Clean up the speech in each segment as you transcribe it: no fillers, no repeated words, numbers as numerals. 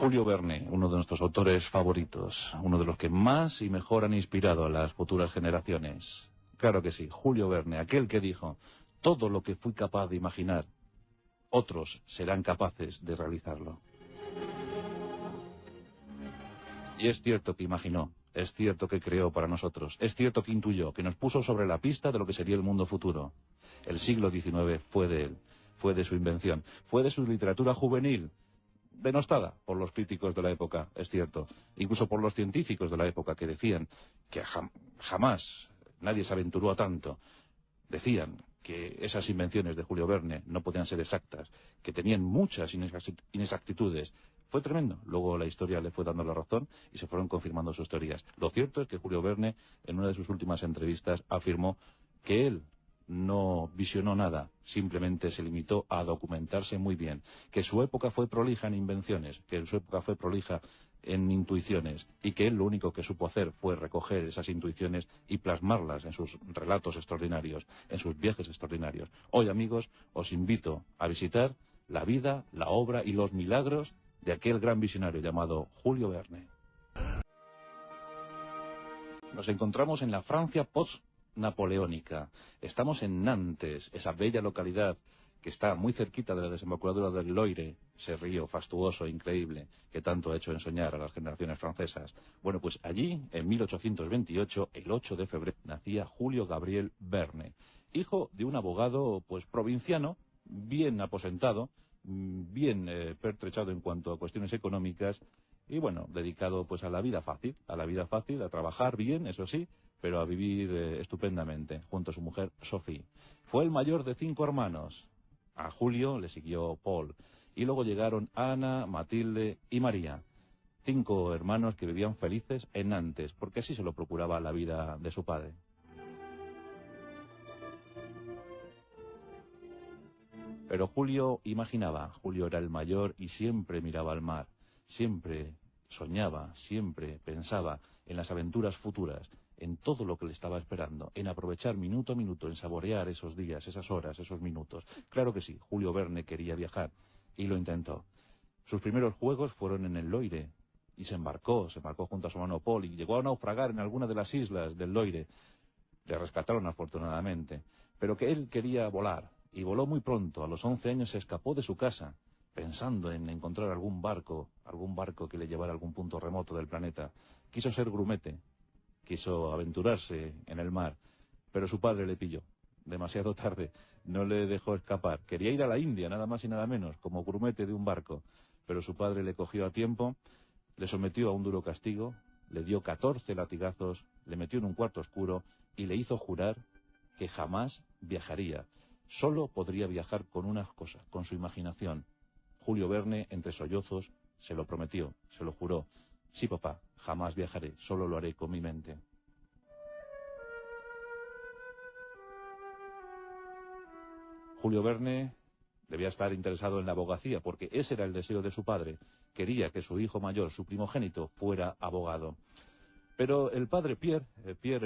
Julio Verne, uno de nuestros autores favoritos, uno de los que más y mejor han inspirado a las futuras generaciones. Claro que sí, Julio Verne, aquel que dijo: todo lo que fui capaz de imaginar, otros serán capaces de realizarlo. Y es cierto que imaginó, es cierto que creó para nosotros, es cierto que intuyó, que nos puso sobre la pista de lo que sería el mundo futuro. El siglo XIX fue de él, fue de su invención, fue de su literatura juvenil, denostada por los críticos de la época, es cierto, incluso por los científicos de la época, que decían que jamás nadie se aventuró a tanto. Decían que esas invenciones de Julio Verne no podían ser exactas, que tenían muchas inexactitudes. Fue tremendo. Luego la historia le fue dando la razón y se fueron confirmando sus teorías. Lo cierto es que Julio Verne, en una de sus últimas entrevistas, afirmó que él no visionó nada, simplemente se limitó a documentarse muy bien, que su época fue prolija en invenciones, que su época fue prolija en intuiciones, y que él lo único que supo hacer fue recoger esas intuiciones y plasmarlas en sus relatos extraordinarios, en sus viajes extraordinarios. Hoy, amigos, os invito a visitar la vida, la obra y los milagros de aquel gran visionario llamado Julio Verne. Nos encontramos en la Francia post-napoleónica. Estamos en Nantes, esa bella localidad que está muy cerquita de la desembocadura del Loire, ese río fastuoso, increíble, que tanto ha hecho ensoñar a las generaciones francesas. Bueno, pues allí, en 1828, el 8 de febrero, nacía Julio Gabriel Verne, hijo de un abogado, pues, provinciano, bien aposentado, bien pertrechado en cuanto a cuestiones económicas, y bueno, dedicado pues a la vida fácil, a trabajar bien, eso sí, pero a vivir estupendamente, junto a su mujer Sophie. Fue el mayor de 5 hermanos. A Julio le siguió Paul, y luego llegaron Ana, Matilde y María. 5 hermanos que vivían felices en Nantes, porque así se lo procuraba la vida de su padre. Pero Julio imaginaba, Julio era el mayor y siempre miraba al mar, siempre soñaba, siempre pensaba en las aventuras futuras, en todo lo que le estaba esperando, en aprovechar minuto a minuto, en saborear esos días, esas horas, esos minutos. Claro que sí, Julio Verne quería viajar, y lo intentó. Sus primeros juegos fueron en el Loire, y se embarcó junto a su hermano Paul, y llegó a naufragar en alguna de las islas del Loire. Le rescataron afortunadamente, pero que él quería volar, y voló muy pronto. A los 11 años se escapó de su casa, pensando en encontrar algún barco que le llevara a algún punto remoto del planeta. Quiso ser grumete, quiso aventurarse en el mar, pero su padre le pilló. Demasiado tarde, no le dejó escapar. Quería ir a la India, nada más y nada menos, como grumete de un barco, pero su padre le cogió a tiempo, le sometió a un duro castigo, le dio 14 latigazos, le metió en un cuarto oscuro y le hizo jurar que jamás viajaría. Solo podría viajar con una cosa, con su imaginación. Julio Verne, entre sollozos, se lo prometió, se lo juró. Sí, papá, jamás viajaré, solo lo haré con mi mente. Julio Verne debía estar interesado en la abogacía, porque ese era el deseo de su padre. Quería que su hijo mayor, su primogénito, fuera abogado. Pero el padre Pierre,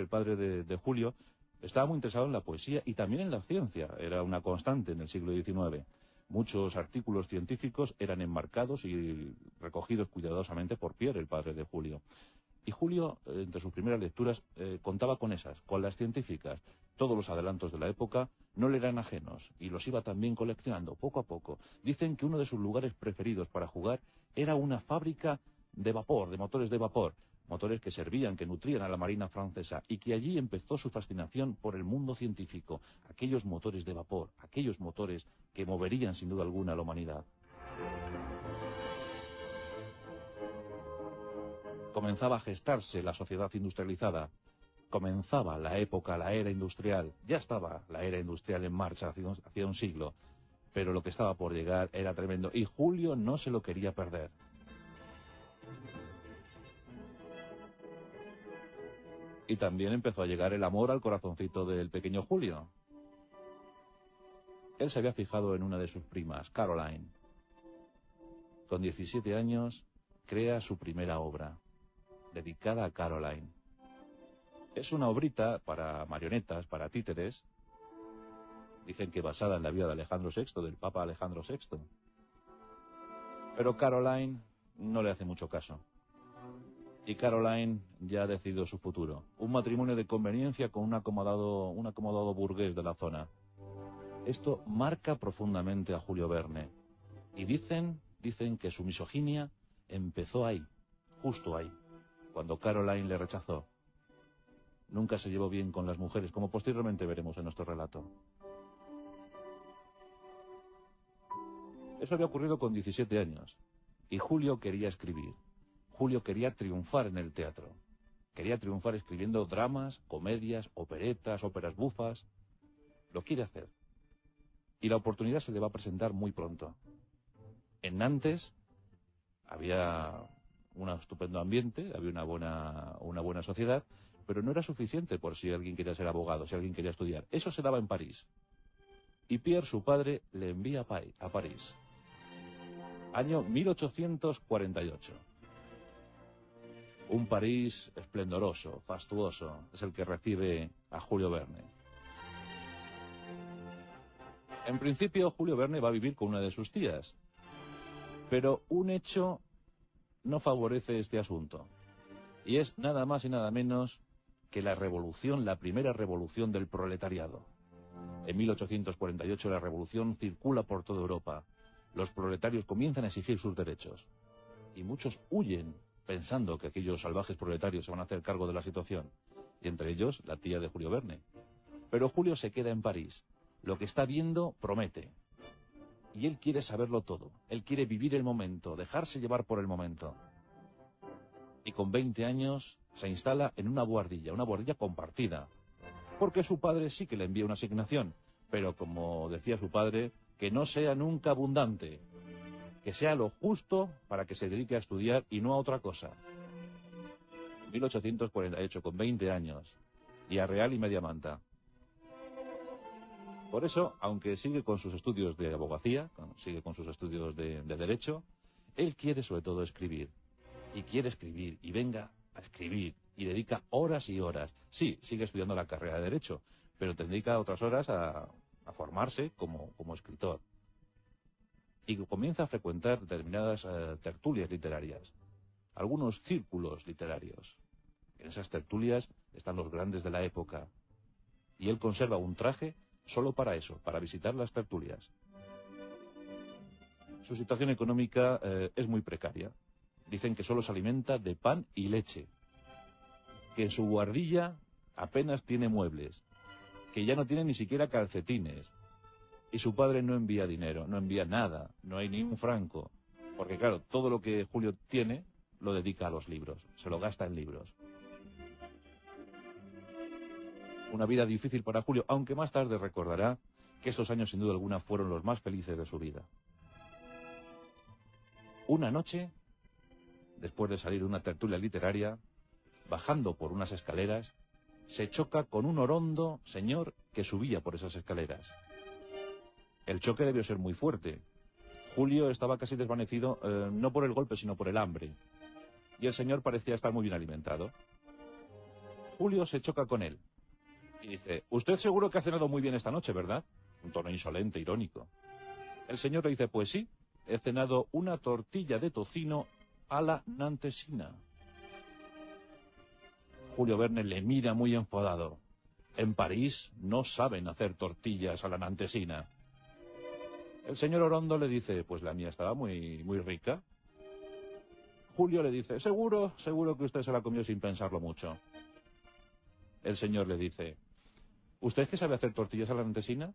el padre de Julio, estaba muy interesado en la poesía y también en la ciencia. Era una constante en el siglo XIX. Muchos artículos científicos eran enmarcados y recogidos cuidadosamente por Pierre, el padre de Julio. Y Julio, entre sus primeras lecturas, contaba con las científicas. Todos los adelantos de la época no le eran ajenos y los iba también coleccionando poco a poco. Dicen que uno de sus lugares preferidos para jugar era una fábrica de vapor, de motores de vapor. Motores que servían, que nutrían a la marina francesa, y que allí empezó su fascinación por el mundo científico, aquellos motores de vapor, aquellos motores que moverían sin duda alguna a la humanidad. Comenzaba a gestarse la sociedad industrializada, comenzaba la época, la era industrial, ya estaba la era industrial en marcha hacía un siglo, pero lo que estaba por llegar era tremendo, y Julio no se lo quería perder. Y también empezó a llegar el amor al corazoncito del pequeño Julio. Él se había fijado en una de sus primas, Caroline. Con 17 años, crea su primera obra, dedicada a Caroline. Es una obrita para marionetas, para títeres. Dicen que basada en la vida de Alejandro VI, del Papa Alejandro VI. Pero Caroline no le hace mucho caso. Y Caroline ya ha decidido su futuro. Un matrimonio de conveniencia con un acomodado burgués de la zona. Esto marca profundamente a Julio Verne. Y dicen que su misoginia empezó ahí, justo ahí, cuando Caroline le rechazó. Nunca se llevó bien con las mujeres, como posteriormente veremos en nuestro relato. Eso había ocurrido con 17 años. Y Julio quería escribir. Julio quería triunfar en el teatro. Quería triunfar escribiendo dramas, comedias, operetas, óperas bufas. Lo quiere hacer. Y la oportunidad se le va a presentar muy pronto. En Nantes había un estupendo ambiente, había una buena sociedad, pero no era suficiente por si alguien quería ser abogado, si alguien quería estudiar. Eso se daba en París. Y Pierre, su padre, le envía a París. Año 1848. Un París esplendoroso, fastuoso, es el que recibe a Julio Verne. En principio, Julio Verne va a vivir con una de sus tías, pero un hecho no favorece este asunto, y es nada más y nada menos que la primera revolución del proletariado. En 1848 la revolución circula por toda Europa. Los proletarios comienzan a exigir sus derechos, y muchos huyen pensando que aquellos salvajes proletarios se van a hacer cargo de la situación, y entre ellos la tía de Julio Verne. Pero Julio se queda en París. Lo que está viendo promete. Y él quiere saberlo todo. Él quiere vivir el momento, dejarse llevar por el momento. Y con 20 años se instala en una buhardilla compartida. Porque su padre sí que le envía una asignación, pero como decía su padre, que no sea nunca abundante, que sea lo justo para que se dedique a estudiar y no a otra cosa. 1848, con 20 años, y a real y media manta. Por eso, aunque sigue con sus estudios de abogacía, sigue con sus estudios de derecho, él quiere sobre todo escribir. Y quiere escribir, y venga a escribir, y dedica horas y horas. Sí, sigue estudiando la carrera de derecho, pero dedica otras horas a formarse como escritor. Y comienza a frecuentar determinadas tertulias literarias, algunos círculos literarios. En esas tertulias están los grandes de la época, y él conserva un traje solo para eso, para visitar las tertulias. Su situación económica es muy precaria. Dicen que solo se alimenta de pan y leche, que en su buhardilla apenas tiene muebles, que ya no tiene ni siquiera calcetines, y su padre no envía dinero, no envía nada, no hay ni un franco, porque claro, todo lo que Julio tiene lo dedica a los libros, se lo gasta en libros. Una vida difícil para Julio, aunque más tarde recordará que estos años sin duda alguna fueron los más felices de su vida. Una noche, después de salir de una tertulia literaria, bajando por unas escaleras, se choca con un orondo señor que subía por esas escaleras. El choque debió ser muy fuerte. Julio estaba casi desvanecido, no por el golpe, sino por el hambre. Y el señor parecía estar muy bien alimentado. Julio se choca con él. Y dice, usted seguro que ha cenado muy bien esta noche, ¿verdad? Un tono insolente, irónico. El señor le dice, pues sí, he cenado una tortilla de tocino a la nantesina. Julio Verne le mira muy enfadado. En París no saben hacer tortillas a la nantesina. El señor Orondo le dice, pues la mía estaba muy rica. Julio le dice, seguro que usted se la comió sin pensarlo mucho. El señor le dice, ¿usted es que sabe hacer tortillas a la nantesina?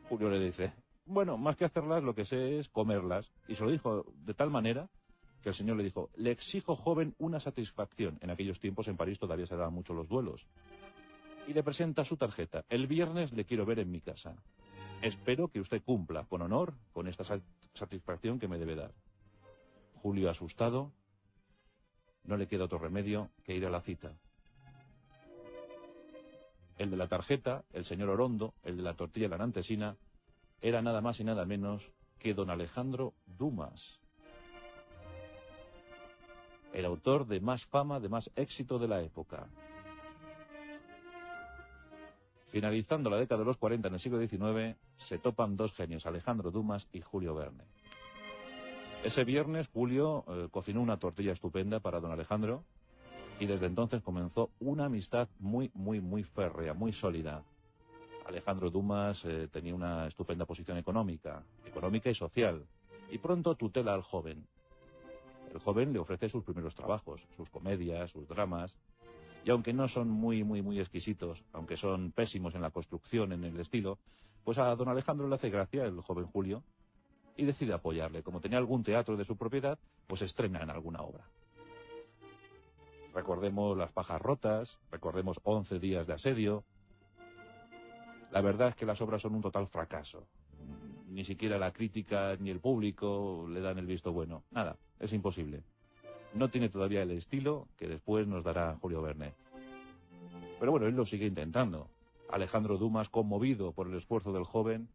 Julio le dice, bueno, más que hacerlas, lo que sé es comerlas. Y se lo dijo de tal manera que el señor le dijo, le exijo, joven, una satisfacción. En aquellos tiempos en París todavía se daban mucho los duelos. Y le presenta su tarjeta. El viernes le quiero ver en mi casa. Espero que usted cumpla con honor con esta satisfacción que me debe dar. Julio, asustado, no le queda otro remedio que ir a la cita. El de la tarjeta, el señor Orondo, el de la tortilla de la nantesina, era nada más y nada menos que don Alejandro Dumas, el autor de más fama, de más éxito de la época. Finalizando la década de los 40 en el siglo XIX, se topan dos genios, Alejandro Dumas y Julio Verne. Ese viernes Julio cocinó una tortilla estupenda para don Alejandro y desde entonces comenzó una amistad muy, muy, muy férrea, muy sólida. Alejandro Dumas tenía una estupenda posición económica y social, y pronto tutela al joven. El joven le ofrece sus primeros trabajos, sus comedias, sus dramas, y aunque no son muy, muy, muy exquisitos, aunque son pésimos en la construcción, en el estilo, pues a don Alejandro le hace gracia el joven Julio y decide apoyarle. Como tenía algún teatro de su propiedad, pues estrena en alguna obra. Recordemos Las pajas rotas, recordemos 11 días de asedio. La verdad es que las obras son un total fracaso. Ni siquiera la crítica ni el público le dan el visto bueno. Nada, es imposible. No tiene todavía el estilo que después nos dará Julio Verne. Pero bueno, él lo sigue intentando. Alejandro Dumas, conmovido por el esfuerzo del joven,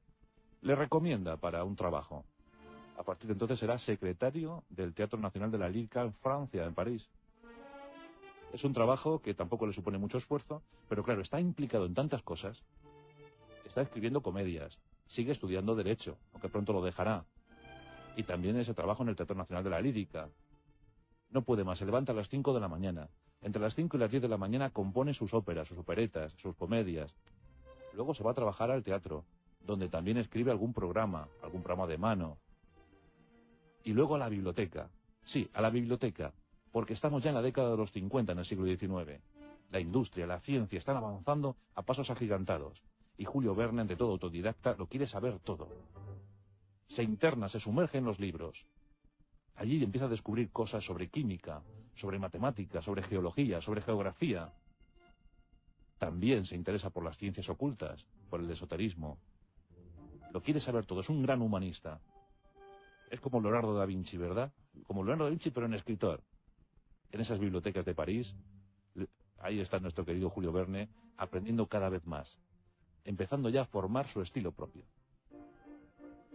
le recomienda para un trabajo. A partir de entonces será secretario del Teatro Nacional de la Lírica en Francia, en París. Es un trabajo que tampoco le supone mucho esfuerzo, pero claro, está implicado en tantas cosas. Está escribiendo comedias, sigue estudiando Derecho, aunque pronto lo dejará. Y también ese trabajo en el Teatro Nacional de la Lírica. No puede más, se levanta a las 5 de la mañana. Entre las 5 y las 10 de la mañana compone sus óperas, sus operetas, sus comedias. Luego se va a trabajar al teatro, donde también escribe algún programa de mano. Y luego a la biblioteca. Sí, a la biblioteca, porque estamos ya en la década de los 50 en el siglo XIX. La industria, la ciencia están avanzando a pasos agigantados. Y Julio Verne, ante todo autodidacta, lo quiere saber todo. Se interna, se sumerge en los libros. Allí empieza a descubrir cosas sobre química, sobre matemáticas, sobre geología, sobre geografía. También se interesa por las ciencias ocultas, por el esoterismo. Lo quiere saber todo, es un gran humanista. Es como Leonardo da Vinci, ¿verdad? Como Leonardo da Vinci, pero en escritor. En esas bibliotecas de París, ahí está nuestro querido Julio Verne, aprendiendo cada vez más, empezando ya a formar su estilo propio.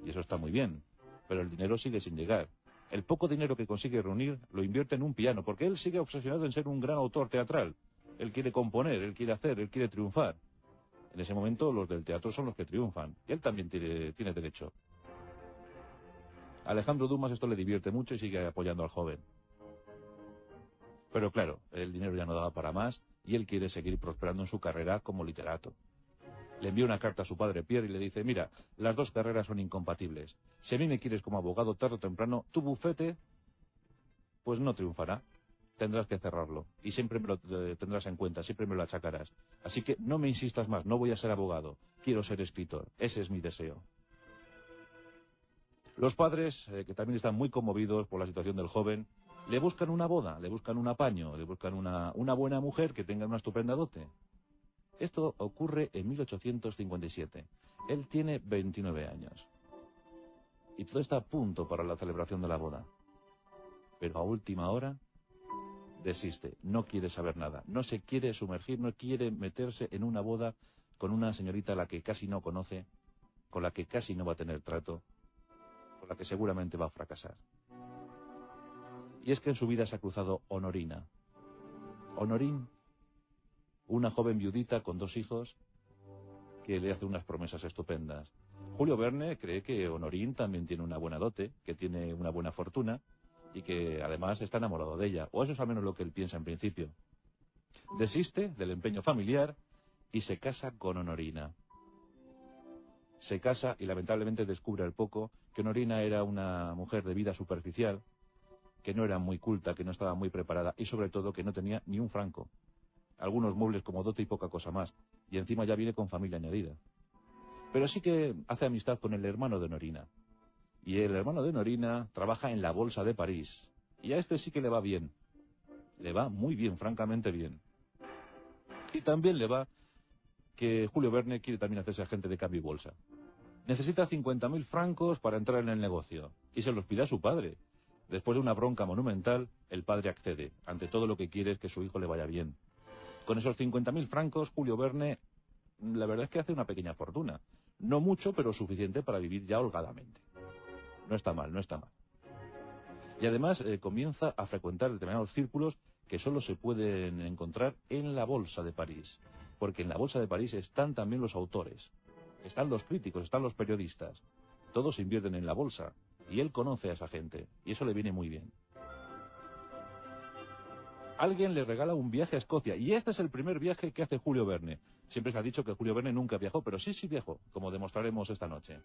Y eso está muy bien, pero el dinero sigue sin llegar. El poco dinero que consigue reunir lo invierte en un piano, porque él sigue obsesionado en ser un gran autor teatral. Él quiere componer, él quiere hacer, él quiere triunfar. En ese momento los del teatro son los que triunfan, y él también tiene derecho. A Alejandro Dumas esto le divierte mucho y sigue apoyando al joven. Pero claro, el dinero ya no daba para más, y él quiere seguir prosperando en su carrera como literato. Le envía una carta a su padre Pierre y le dice: mira, las dos carreras son incompatibles. Si a mí me quieres como abogado, tarde o temprano, tu bufete, pues no triunfará. Tendrás que cerrarlo. Y siempre me lo tendrás en cuenta, siempre me lo achacarás. Así que no me insistas más, no voy a ser abogado. Quiero ser escritor. Ese es mi deseo. Los padres, que también están muy conmovidos por la situación del joven, le buscan una boda, le buscan un apaño, le buscan una buena mujer que tenga una estupenda dote. Esto ocurre en 1857. Él tiene 29 años. Y todo está a punto para la celebración de la boda. Pero a última hora desiste, no quiere saber nada, no se quiere sumergir, no quiere meterse en una boda con una señorita a la que casi no conoce, con la que casi no va a tener trato, con la que seguramente va a fracasar. Y es que en su vida se ha cruzado Honorina. Honorín, una joven viudita con 2 hijos que le hace unas promesas estupendas. Julio Verne cree que Honorín también tiene una buena dote, que tiene una buena fortuna y que además está enamorado de ella, o eso es al menos lo que él piensa en principio. Desiste del empeño familiar y se casa con Honorina. Se casa y lamentablemente descubre al poco que Honorina era una mujer de vida superficial, que no era muy culta, que no estaba muy preparada y sobre todo que no tenía ni un franco. Algunos muebles como dote y poca cosa más, y encima ya viene con familia añadida. Pero sí que hace amistad con el hermano de Honorina. Y el hermano de Honorina trabaja en la Bolsa de París. Y a este sí que le va bien. Le va muy bien, francamente bien. Y también le va que Julio Verne quiere también hacerse agente de cambio y bolsa. Necesita 50.000 francos para entrar en el negocio. Y se los pide a su padre. Después de una bronca monumental, el padre accede. Ante todo lo que quiere es que su hijo le vaya bien. Con esos 50.000 francos, Julio Verne, la verdad es que hace una pequeña fortuna. No mucho, pero suficiente para vivir ya holgadamente. No está mal, no está mal. Y además comienza a frecuentar determinados círculos que solo se pueden encontrar en la Bolsa de París. Porque en la Bolsa de París están también los autores, están los críticos, están los periodistas. Todos invierten en la bolsa. Y él conoce a esa gente, y eso le viene muy bien. Alguien le regala un viaje a Escocia, y este es el primer viaje que hace Julio Verne. Siempre se ha dicho que Julio Verne nunca viajó, pero sí viajó, como demostraremos esta noche.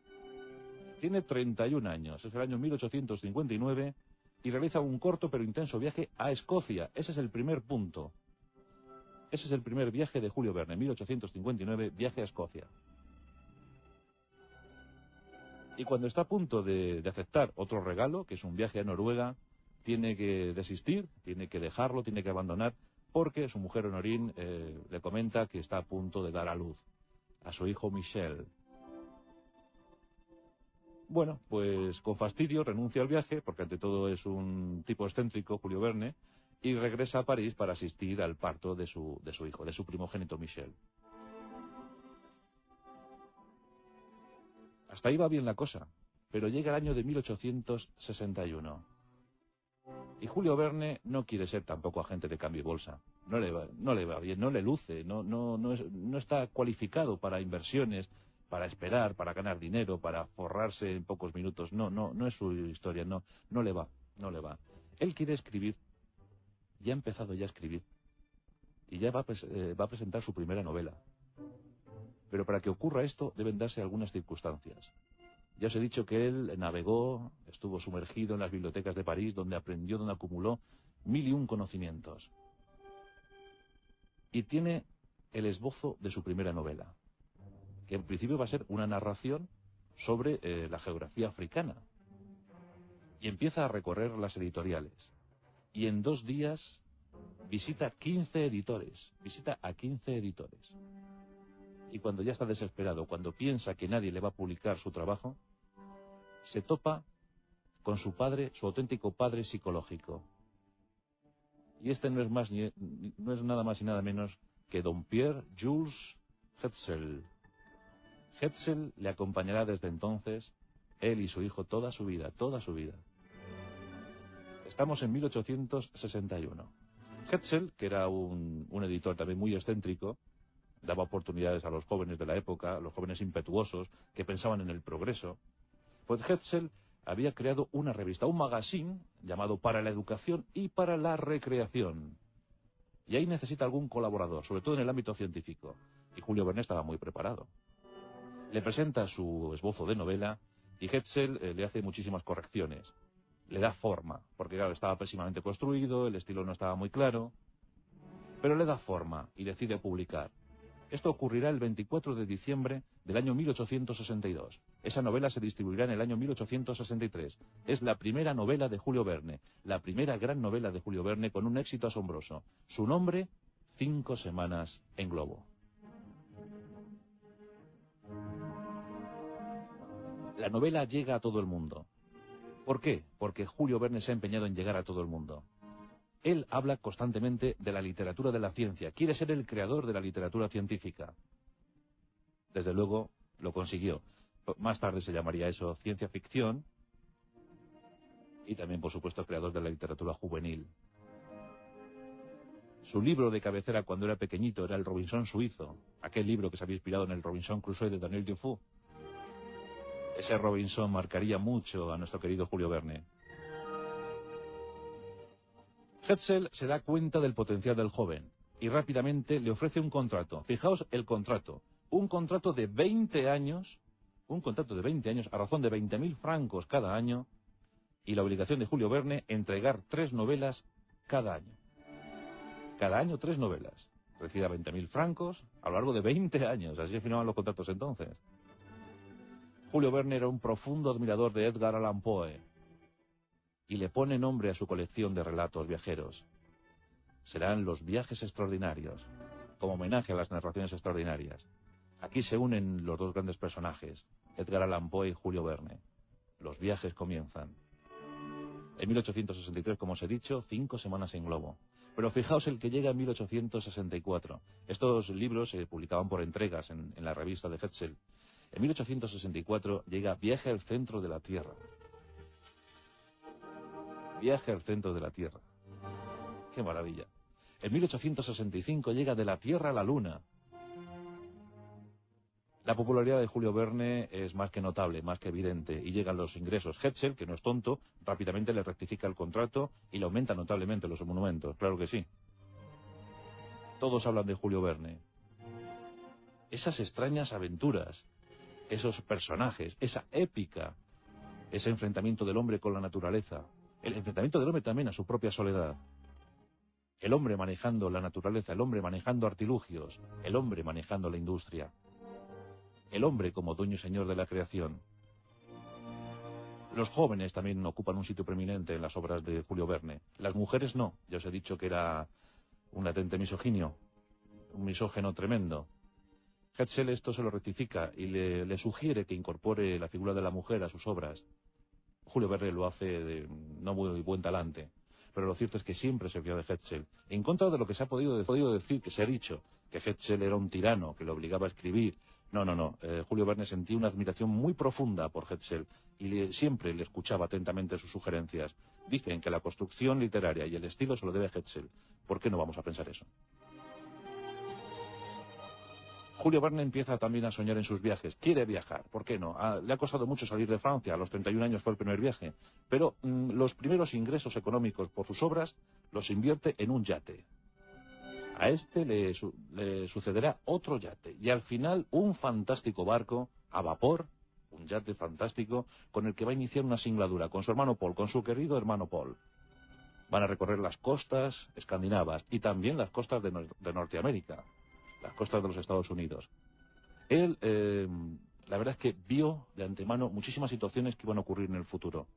Tiene 31 años, es el año 1859, y realiza un corto pero intenso viaje a Escocia. Ese es el primer punto. Ese es el primer viaje de Julio Verne, 1859, viaje a Escocia. Y cuando está a punto de aceptar otro regalo, que es un viaje a Noruega, tiene que desistir, tiene que dejarlo, tiene que abandonar, porque su mujer Honorine le comenta que está a punto de dar a luz a su hijo Michel. Bueno, pues con fastidio renuncia al viaje, porque ante todo es un tipo excéntrico, Julio Verne, y regresa a París para asistir al parto de su hijo, de su primogénito Michel. Hasta ahí va bien la cosa, pero llega el año de 1861. Y Julio Verne no quiere ser tampoco agente de cambio y bolsa. No le va bien, no le luce, no está cualificado para inversiones, para esperar, para ganar dinero, para forrarse en pocos minutos. No es su historia, no le va. Él quiere escribir, ya ha empezado ya a escribir, y ya va a presentar su primera novela. Pero para que ocurra esto deben darse algunas circunstancias. Ya os he dicho que él navegó, estuvo sumergido en las bibliotecas de París, donde aprendió, donde acumuló 1001 conocimientos. Y tiene el esbozo de su primera novela, que en principio va a ser una narración sobre la geografía africana. Y empieza a recorrer las editoriales. Y en 2 días visita 15 editores. Visita a 15 editores. Y cuando ya está desesperado, cuando piensa que nadie le va a publicar su trabajo, se topa con su padre, su auténtico padre psicológico. Y este no es nada más y nada menos que don Pierre Jules Hetzel. Hetzel le acompañará desde entonces, él y su hijo, toda su vida. Estamos en 1861. Hetzel, que era un editor también muy excéntrico, daba oportunidades a los jóvenes de la época, a los jóvenes impetuosos, que pensaban en el progreso. Pues Hetzel había creado una revista, un magazine, llamado Para la Educación y para la Recreación. Y ahí necesita algún colaborador, sobre todo en el ámbito científico. Y Julio Verne estaba muy preparado. Le presenta su esbozo de novela y Hetzel le hace muchísimas correcciones. Le da forma, porque claro, estaba pésimamente construido, el estilo no estaba muy claro, pero le da forma y decide publicar. Esto ocurrirá el 24 de diciembre del año 1862. Esa novela se distribuirá en el año 1863. Es la primera novela de Julio Verne, la primera gran novela de Julio Verne con un éxito asombroso. Su nombre, 5 semanas en globo. La novela llega a todo el mundo. ¿Por qué? Porque Julio Verne se ha empeñado en llegar a todo el mundo. Él habla constantemente de la literatura de la ciencia. Quiere ser el creador de la literatura científica. Desde luego, lo consiguió. Más tarde se llamaría eso ciencia ficción. Y también, por supuesto, creador de la literatura juvenil. Su libro de cabecera cuando era pequeñito era El Robinson suizo. Aquel libro que se había inspirado en el Robinson Crusoe de Daniel Defoe. Ese Robinson marcaría mucho a nuestro querido Julio Verne. Hetzel se da cuenta del potencial del joven y rápidamente le ofrece un contrato. Fijaos el contrato. Un contrato de 20 años, a razón de 20.000 francos cada año, y la obligación de Julio Verne entregar 3 novelas cada año. Cada año 3 novelas. Recibe 20.000 francos a lo largo de 20 años. Así se firmaban los contratos entonces. Julio Verne era un profundo admirador de Edgar Allan Poe y le pone nombre a su colección de relatos viajeros. Serán Los viajes extraordinarios, como homenaje a las narraciones extraordinarias. Aquí se unen los 2 grandes personajes, Edgar Allan Poe y Julio Verne. Los viajes comienzan. En 1863, como os he dicho, 5 semanas en globo. Pero fijaos el que llega en 1864. Estos libros se publicaban por entregas en la revista de Hetzel. En 1864 llega Viaje al centro de la Tierra. Viaje al centro de la Tierra. ¡Qué maravilla! En 1865 llega De la Tierra a la Luna. La popularidad de Julio Verne es más que notable, más que evidente, y llegan los ingresos. Hetzel, que no es tonto, rápidamente le rectifica el contrato y le aumenta notablemente los monumentos, claro que sí. Todos hablan de Julio Verne. Esas extrañas aventuras, esos personajes, esa épica, ese enfrentamiento del hombre con la naturaleza, el enfrentamiento del hombre también a su propia soledad. El hombre manejando la naturaleza, el hombre manejando artilugios, el hombre manejando la industria. El hombre como dueño y señor de la creación. Los jóvenes también ocupan un sitio preeminente en las obras de Julio Verne. Las mujeres no. Ya os he dicho que era un latente misoginio, un misógeno tremendo. Hetzel esto se lo rectifica y le sugiere que incorpore la figura de la mujer a sus obras. Julio Verne lo hace de no muy buen talante, pero lo cierto es que siempre se olvidó de Hetzel, en contra de lo que se ha podido decir, que se ha dicho, que Hetzel era un tirano, que le obligaba a escribir. No. Julio Verne sentía una admiración muy profunda por Hetzel y siempre le escuchaba atentamente sus sugerencias. Dicen que la construcción literaria y el estilo se lo debe a Hetzel. ¿Por qué no vamos a pensar eso? Julio Verne empieza también a soñar en sus viajes. Quiere viajar, ¿por qué no? Le ha costado mucho salir de Francia, a los 31 años fue el primer viaje, pero los primeros ingresos económicos por sus obras los invierte en un yate. A este le sucederá otro yate, y al final un fantástico barco a vapor, un yate fantástico, con el que va a iniciar una singladura con su hermano Paul, con su querido hermano Paul. Van a recorrer las costas escandinavas y también las costas de Norteamérica, las costas de los Estados Unidos. Él, la verdad es que vio de antemano muchísimas situaciones que iban a ocurrir en el futuro.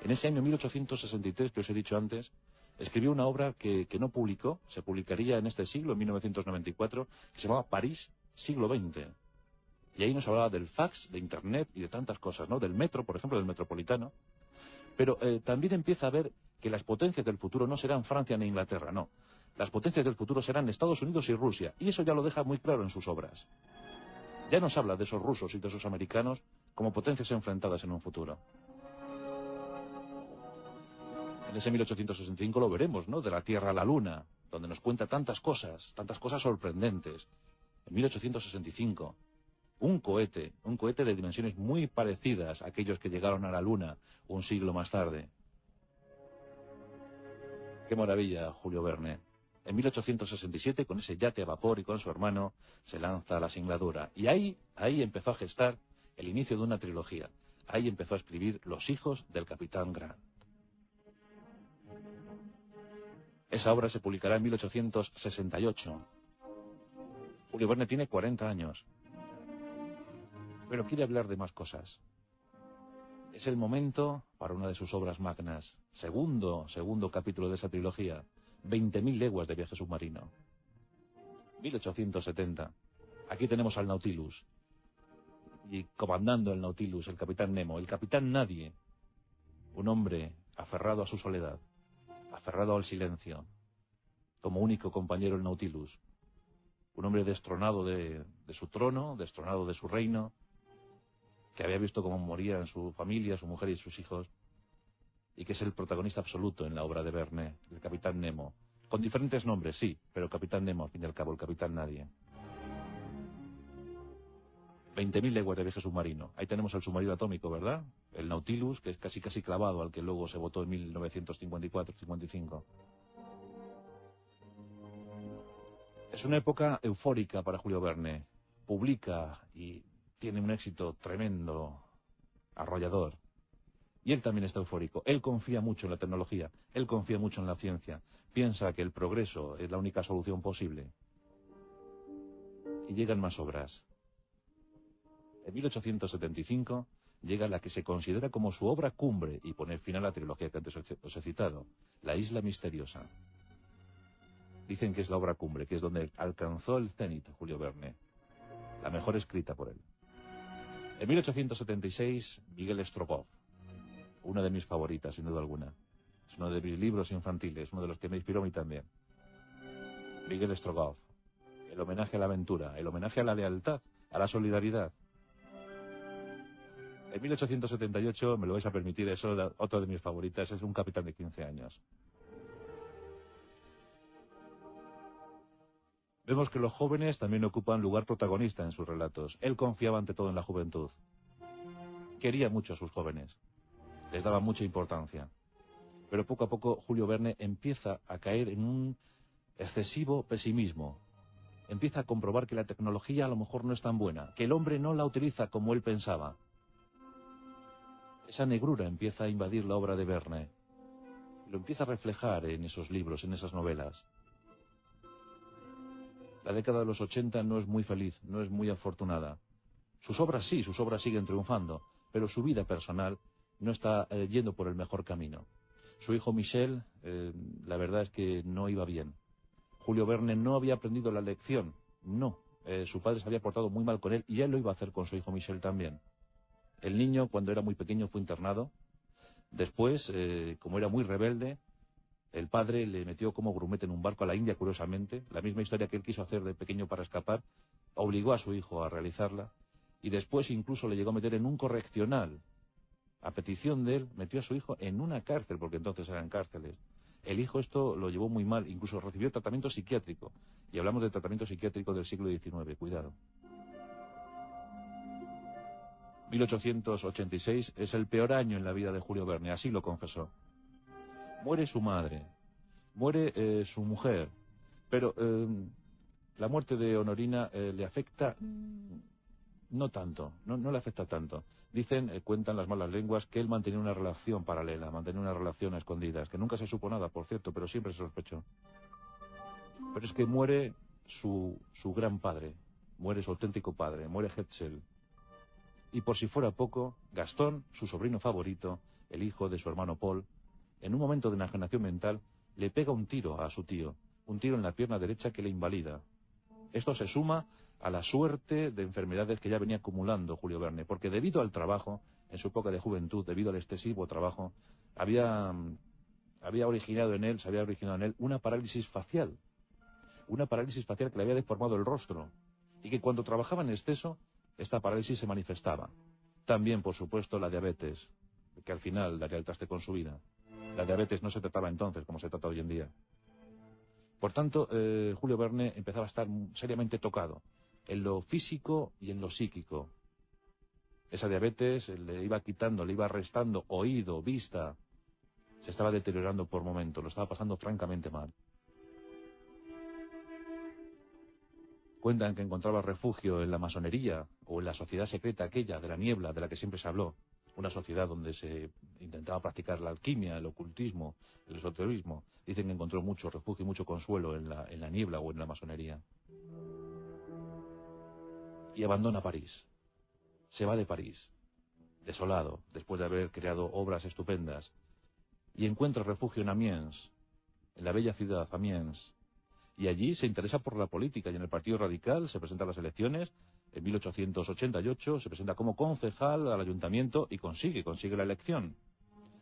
En ese año 1863, que os he dicho antes, escribió una obra que no publicó, se publicaría en este siglo, en 1994, que se llamaba París, siglo XX. Y ahí nos hablaba del fax, de Internet y de tantas cosas, ¿no? Del metro, por ejemplo, del metropolitano. Pero también empieza a ver que las potencias del futuro no serán Francia ni Inglaterra, no. Las potencias del futuro serán Estados Unidos y Rusia, y eso ya lo deja muy claro en sus obras. Ya nos habla de esos rusos y de esos americanos como potencias enfrentadas en un futuro. En ese 1865 lo veremos, ¿no? De la Tierra a la Luna, donde nos cuenta tantas cosas sorprendentes. En 1865, un cohete de dimensiones muy parecidas a aquellos que llegaron a la Luna un siglo más tarde. ¡Qué maravilla, Julio Verne! En 1867, con ese yate a vapor y con su hermano, se lanza a la singladura. Y ahí empezó a gestar el inicio de una trilogía. Ahí empezó a escribir Los hijos del Capitán Grant. Esa obra se publicará en 1868. Julio Verne tiene 40 años. Pero quiere hablar de más cosas. Es el momento para una de sus obras magnas. Segundo capítulo de esa trilogía. 20.000 leguas de viaje submarino. 1870. Aquí tenemos al Nautilus. Y comandando el Nautilus, el capitán Nemo, el capitán Nadie. Un hombre aferrado a su soledad, aferrado al silencio. Como único compañero el Nautilus. Un hombre destronado de su trono, destronado de su reino, que había visto cómo morían su familia, su mujer y sus hijos, y que es el protagonista absoluto en la obra de Verne, el Capitán Nemo. Con diferentes nombres, sí, pero Capitán Nemo, al fin y al cabo, el Capitán Nadie. 20.000 leguas de viaje submarino. Ahí tenemos el submarino atómico, ¿verdad? El Nautilus, que es casi clavado al que luego se votó en 1954-55. Es una época eufórica para Julio Verne. Publica y tiene un éxito tremendo, arrollador. Y él también está eufórico. Él confía mucho en la tecnología. Él confía mucho en la ciencia. Piensa que el progreso es la única solución posible. Y llegan más obras. En 1875 llega la que se considera como su obra cumbre y pone fin a la trilogía que antes os he citado, La Isla Misteriosa. Dicen que es la obra cumbre, que es donde alcanzó el cenit Julio Verne. La mejor escrita por él. En 1876, Miguel Strogoff. Una de mis favoritas, sin duda alguna. Es uno de mis libros infantiles, uno de los que me inspiró a mí también. Miguel Strogoff. El homenaje a la aventura, el homenaje a la lealtad, a la solidaridad. En 1878, me lo vais a permitir, es otro de mis favoritas, es Un capitán de 15 años. Vemos que los jóvenes también ocupan lugar protagonista en sus relatos. Él confiaba ante todo en la juventud. Quería mucho a sus jóvenes. Les daba mucha importancia. Pero poco a poco Julio Verne empieza a caer en un excesivo pesimismo. Empieza a comprobar que la tecnología a lo mejor no es tan buena, que el hombre no la utiliza como él pensaba. Esa negrura empieza a invadir la obra de Verne. Lo empieza a reflejar en esos libros, en esas novelas. La década de los 80 no es muy feliz, no es muy afortunada. Sus obras sí, sus obras siguen triunfando, pero su vida personal no está yendo por el mejor camino. Su hijo Michel, la verdad es que no iba bien. Julio Verne no había aprendido la lección, no. Su padre se había portado muy mal con él y él lo iba a hacer con su hijo Michel también. El niño, cuando era muy pequeño, fue internado. Después, como era muy rebelde, el padre le metió como grumete en un barco a la India, curiosamente. La misma historia que él quiso hacer de pequeño para escapar, obligó a su hijo a realizarla. Y después incluso le llegó a meter en un correccional. A petición de él, metió a su hijo en una cárcel, porque entonces eran cárceles. El hijo esto lo llevó muy mal, incluso recibió tratamiento psiquiátrico. Y hablamos de tratamiento psiquiátrico del siglo XIX, cuidado. 1886 es el peor año en la vida de Julio Verne, así lo confesó. Muere su madre, muere su mujer, pero la muerte de Honorina le afecta no tanto, no le afecta tanto. Dicen, cuentan las malas lenguas, que él mantenía una relación paralela, mantenía una relación a escondidas, que nunca se supo nada, por cierto, pero siempre se sospechó. Pero es que muere su gran padre, muere su auténtico padre, muere Hetzel. Y por si fuera poco, Gastón, su sobrino favorito, el hijo de su hermano Paul, en un momento de enajenación mental, le pega un tiro a su tío, un tiro en la pierna derecha que le invalida. Esto se suma a la suerte de enfermedades que ya venía acumulando Julio Verne, porque debido al trabajo, en su época de juventud, debido al excesivo trabajo, se había originado en él una parálisis facial que le había deformado el rostro, y que cuando trabajaba en exceso, esta parálisis se manifestaba. También, por supuesto, la diabetes, que al final daría el traste con su vida. La diabetes no se trataba entonces como se trata hoy en día. Por tanto, Julio Verne empezaba a estar seriamente tocado, en lo físico y en lo psíquico. Esa diabetes le iba quitando, le iba restando oído, vista. Se estaba deteriorando por momentos, lo estaba pasando francamente mal. Cuentan que encontraba refugio en la masonería o en la sociedad secreta aquella de la niebla de la que siempre se habló. Una sociedad donde se intentaba practicar la alquimia, el ocultismo, el esoterismo. Dicen que encontró mucho refugio y mucho consuelo en la niebla o en la masonería. Y abandona París. Se va de París, desolado, después de haber creado obras estupendas. Y encuentra refugio en Amiens, en la bella ciudad Amiens. Y allí se interesa por la política y en el Partido Radical se presenta a las elecciones. En 1888 se presenta como concejal al ayuntamiento y consigue la elección.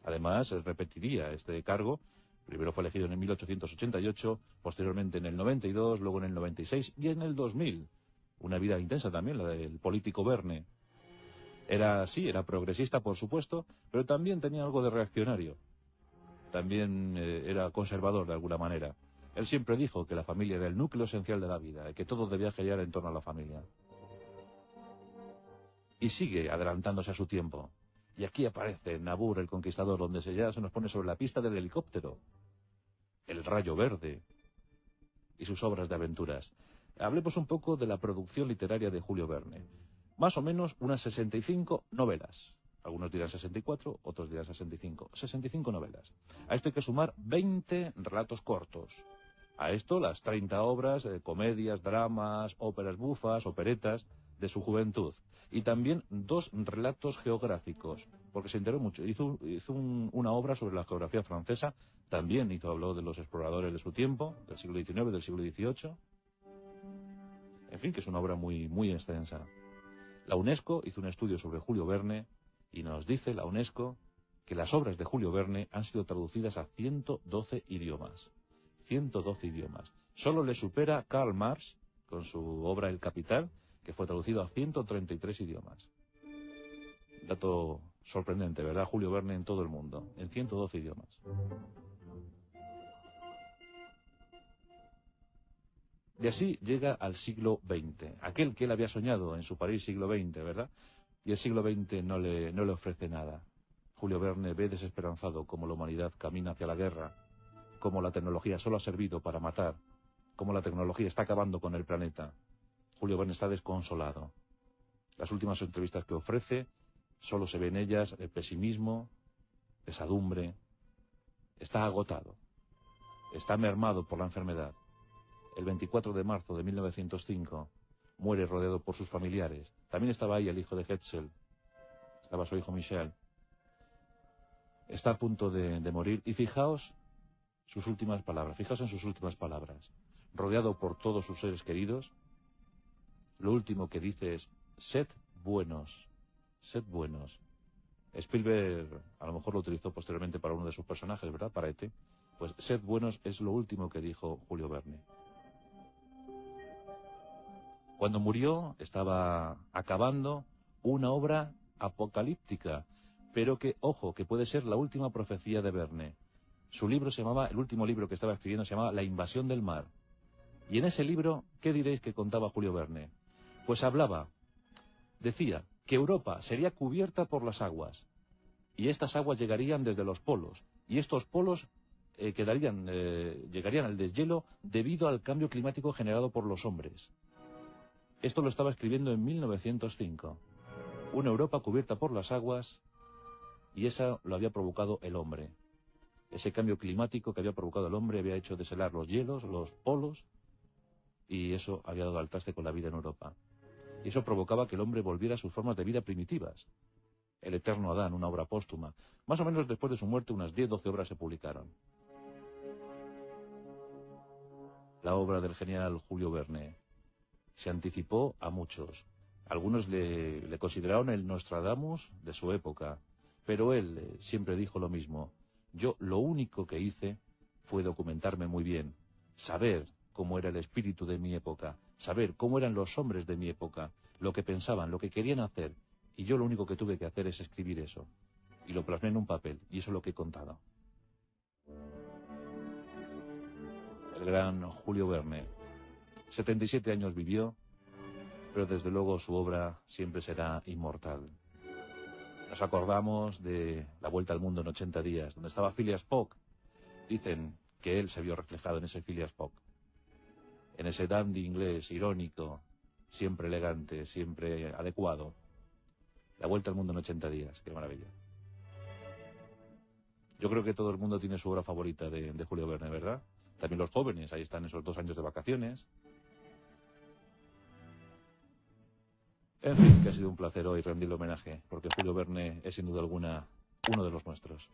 Además, repetiría este cargo. Primero fue elegido en el 1888, posteriormente en el 92, luego en el 96 y en el 2000. Una vida intensa también, la del político Verne. Era progresista, por supuesto, pero también tenía algo de reaccionario. También era conservador de alguna manera. Él siempre dijo que la familia era el núcleo esencial de la vida y que todo debía girar en torno a la familia. Y sigue adelantándose a su tiempo. Y aquí aparece Nabur, el conquistador, donde ya se nos pone sobre la pista del helicóptero. El rayo verde. Y sus obras de aventuras. Hablemos un poco de la producción literaria de Julio Verne. Más o menos unas 65 novelas. Algunos dirán 64, otros dirán 65. 65 novelas. A esto hay que sumar 20 relatos cortos. A esto las 30 obras, comedias, dramas, óperas bufas, operetas de su juventud. Y también 2 relatos geográficos, porque se enteró mucho. Hizo una obra sobre la geografía francesa, también habló de los exploradores de su tiempo, del siglo XIX, del siglo XVIII. En fin, que es una obra muy, muy extensa. La UNESCO hizo un estudio sobre Julio Verne y nos dice la UNESCO que las obras de Julio Verne han sido traducidas a 112 idiomas. 112 idiomas. Solo le supera Karl Marx con su obra El Capital, que fue traducido a 133 idiomas. Dato sorprendente, ¿verdad? Julio Verne en todo el mundo, en 112 idiomas. De así llega al siglo XX, aquel que él había soñado en su París siglo XX, ¿verdad? Y el siglo XX no le ofrece nada. Julio Verne ve desesperanzado cómo la humanidad camina hacia la guerra, cómo la tecnología solo ha servido para matar, cómo la tecnología está acabando con el planeta. Julio Verne está desconsolado. Las últimas entrevistas que ofrece, solo se ve en ellas el pesimismo, pesadumbre. Está agotado, está mermado por la enfermedad. El 24 de marzo de 1905 muere rodeado por sus familiares. También estaba ahí el hijo de Hetzel, estaba su hijo Michel. Está a punto de morir y fijaos sus últimas palabras, fijaos en sus últimas palabras. Rodeado por todos sus seres queridos, lo último que dice es: sed buenos, sed buenos. Spielberg a lo mejor lo utilizó posteriormente para uno de sus personajes, ¿verdad? Para E.T. Pues sed buenos es lo último que dijo Julio Verne. Cuando murió estaba acabando una obra apocalíptica, pero que, ojo, que puede ser la última profecía de Verne. Su libro se llamaba, el último libro que estaba escribiendo se llamaba La invasión del mar. Y en ese libro, ¿qué diréis que contaba Julio Verne? Pues decía que Europa sería cubierta por las aguas, y estas aguas llegarían desde los polos, y estos polos llegarían al deshielo debido al cambio climático generado por los hombres. Esto lo estaba escribiendo en 1905. Una Europa cubierta por las aguas, y eso lo había provocado el hombre. Ese cambio climático que había provocado el hombre había hecho deshelar los hielos, los polos, y eso había dado al traste con la vida en Europa. Y eso provocaba que el hombre volviera a sus formas de vida primitivas. El eterno Adán, una obra póstuma. Más o menos después de su muerte, unas 10-12 obras se publicaron. La obra del genial Julio Verne se anticipó a muchos. Algunos le consideraron el Nostradamus de su época, pero él siempre dijo lo mismo. Yo lo único que hice fue documentarme muy bien, saber cómo era el espíritu de mi época, saber cómo eran los hombres de mi época, lo que pensaban, lo que querían hacer, y yo lo único que tuve que hacer es escribir eso, y lo plasmé en un papel, y eso es lo que he contado. El gran Julio Verne, 77 años vivió, pero desde luego su obra siempre será inmortal. Nos acordamos de La Vuelta al Mundo en 80 días, donde estaba Phileas Fogg. Dicen que él se vio reflejado en ese Phileas Fogg, en ese dandy inglés irónico, siempre elegante, siempre adecuado. La Vuelta al Mundo en 80 días, qué maravilla. Yo creo que todo el mundo tiene su obra favorita de Julio Verne, ¿verdad? También los jóvenes, ahí están esos 2 años de vacaciones. En fin, que ha sido un placer hoy rendirle homenaje, porque Julio Verne es sin duda alguna uno de los nuestros.